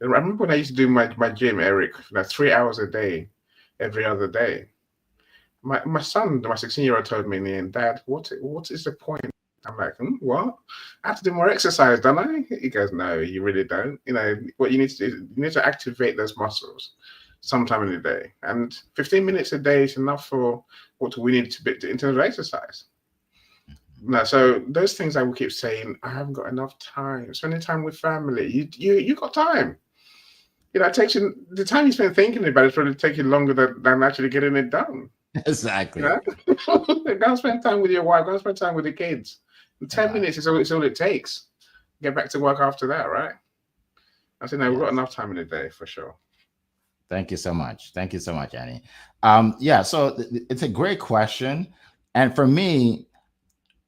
And I remember when I used to do my gym, Eric, you know, 3 hours a day, every other day. My son, my 16-year-old, told me in the end, Dad, what is the point? I'm like, what? I have to do more exercise, don't I? He goes, no, you really don't. You know, what you need to do is you need to activate those muscles sometime in the day. And 15 minutes a day is enough for what we need to be in terms of exercise. No, so those things I will keep saying, I haven't got enough time. Spending time with family, you got time. You know, it takes you, the time you spend thinking about it's probably taking longer than actually getting it done. Exactly. You know? Go spend time with your wife, go spend time with the kids. 10 minutes is all it takes. Get back to work after that, right? I said, no, we've got enough time in the day for sure. Thank you so much. Thank you so much, Annie. Yeah, so it's a great question. And for me,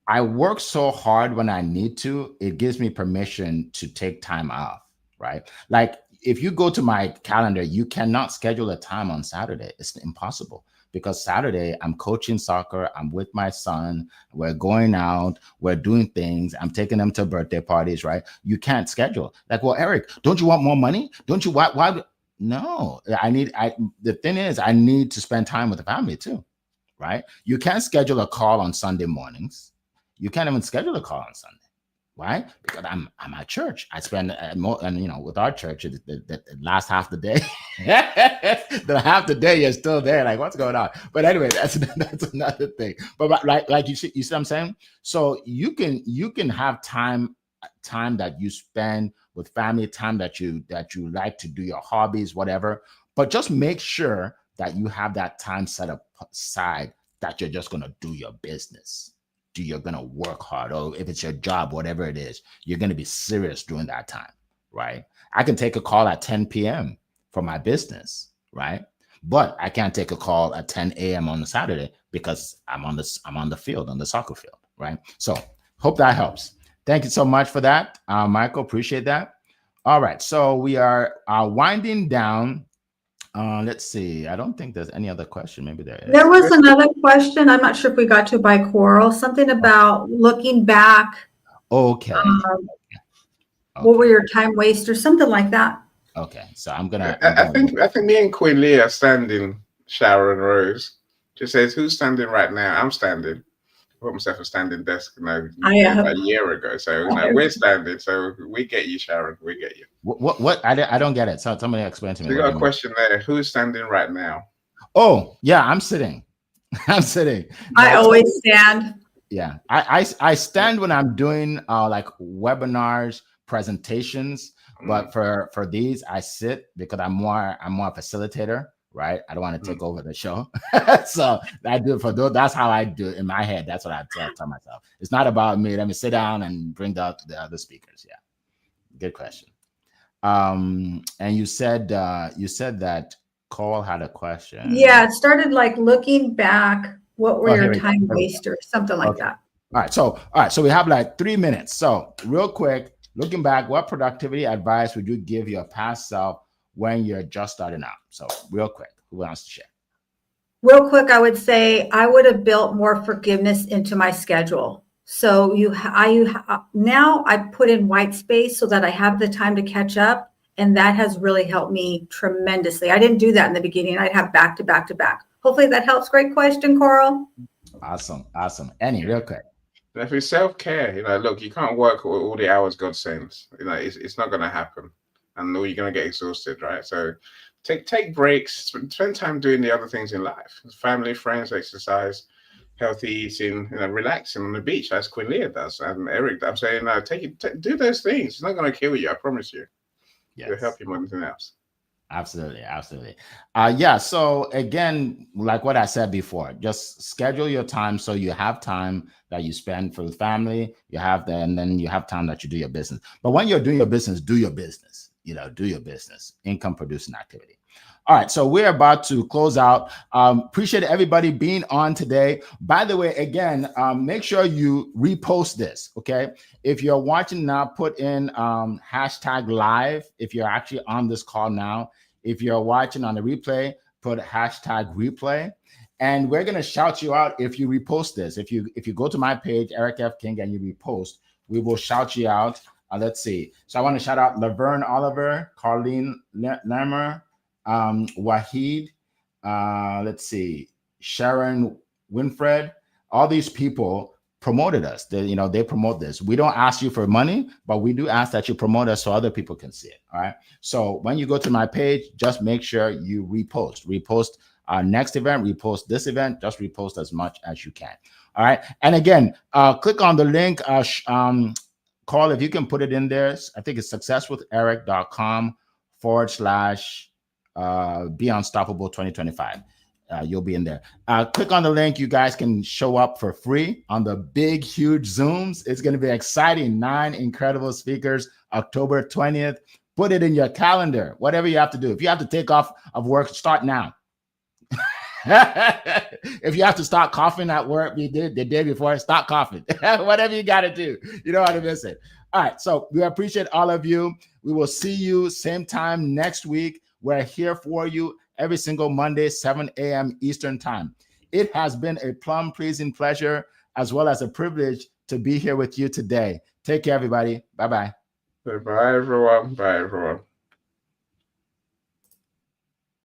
I work so hard when I need to, it gives me permission to take time off, right? Like if you go to my calendar, you cannot schedule a time on Saturday. It's impossible because Saturday I'm coaching soccer. I'm with my son. We're going out. We're doing things. I'm taking them to birthday parties, right? You can't schedule. Like, well, Eric, don't you want more money? Don't you? Why? No, the thing is, I need to spend time with the family too, right? You can't schedule a call on Sunday mornings. You can't even schedule a call on Sunday. Why? Because I'm at church. I spend more, and you know, with our church, the last half the day, the half the day you're still there. Like, what's going on? But anyway, that's another thing. But like you see what I'm saying. So you can have time that you spend with family, time that you like to do your hobbies, whatever. But just make sure that you have that time set aside that you're just gonna do your business. You're going to work hard, or if it's your job, whatever it is, you're going to be serious during that time, right? I can take a call at 10 p.m. for my business, right? But I can't take a call at 10 a.m. on a Saturday because I'm on the field, on the soccer field, right? So hope that helps. Thank you so much for that, Michael. Appreciate that. All right, so we are winding down. Let's see. I don't think there's any other question. Maybe there is. There was another question. I'm not sure if we got to by Coral. Something about looking back. Okay. What were your time wastes or something like that? Okay. So I'm gonna. I think me and Queen Leah are standing. Sharon Rose. She says, "Who's standing right now?" I'm standing. I bought myself a standing desk, about a year ago. So we're standing. So we get you, Sharon. We get you. What? I don't get it. So somebody explain to me. So you got a question there. Who's standing right now? Oh yeah, I'm sitting. I'm sitting. I always stand. Yeah, I stand when I'm doing like webinars, presentations, but for these, I sit because I'm more a facilitator, right? I don't want to take over the show. So I do it for those. That's how I do it in my head. That's what I tell myself. It's not about me. Let me sit down and bring the other speakers. Yeah. Good question. And you said that Cole had a question. Yeah, it started like looking back. What were your here we go. time wasters? Something like Okay. that. All right. So we have like 3 minutes. So real quick, looking back, what productivity advice would you give your past self when you're just starting out? So real quick, who wants to share? Real quick, I would say I would have built more forgiveness into my schedule. So now I put in white space so that I have the time to catch up. And that has really helped me tremendously. I didn't do that in the beginning. I'd have back to back to back. Hopefully that helps. Great question, Coral. Awesome. Annie, real quick. If it's self-care, look, you can't work all the hours God sends. It's not going to happen. And you're going to get exhausted, right? So take breaks, spend time doing the other things in life. Family, friends, exercise, healthy eating, relaxing on the beach, as Queen Leah does. And Eric, I'm saying, do those things. It's not going to kill you, I promise you. Yes. It'll help you more than anything else. Absolutely. Yeah. So again, like what I said before, just schedule your time so you have time that you spend for the family. And then you have time that you do your business. But when you're doing your business, do your business. Do your business, income producing activity. All right, so we're about to close out. Appreciate everybody being on today. By the way, again, make sure you repost this, okay? If you're watching now, put in hashtag live. If you're actually on this call now, if you're watching on the replay, put hashtag replay. And we're gonna shout you out if you repost this. If you go to my page, Eric F. King, and you repost, we will shout you out. Let's see. So I want to shout out Laverne Oliver, Carlene Lemmer, Wahid, let's see, Sharon Winfred. All these people promoted us. They promote this. We don't ask you for money, but we do ask that you promote us so other people can see it. All right. So when you go to my page, just make sure you repost our next event, repost this event, just repost as much as you can. All right. And again, click on the link. Carl, if you can put it in there, I think it's successwitheric.com/Be Unstoppable 2025. You'll be in there. Click on the link. You guys can show up for free on the big, huge Zooms. It's going to be exciting. 9 incredible speakers, October 20th. Put it in your calendar, whatever you have to do. If you have to take off of work, start now. If you have to start coughing at work, you did the day before, stop coughing. Whatever you got to do, you don't want to miss it. All right, so we appreciate all of you. We will see you same time next week. We're here for you every single Monday, 7 a.m. Eastern time. It has been a plum-pleasing pleasure as well as a privilege to be here with you today. Take care, everybody. Bye-bye. Bye, everyone. Bye, everyone.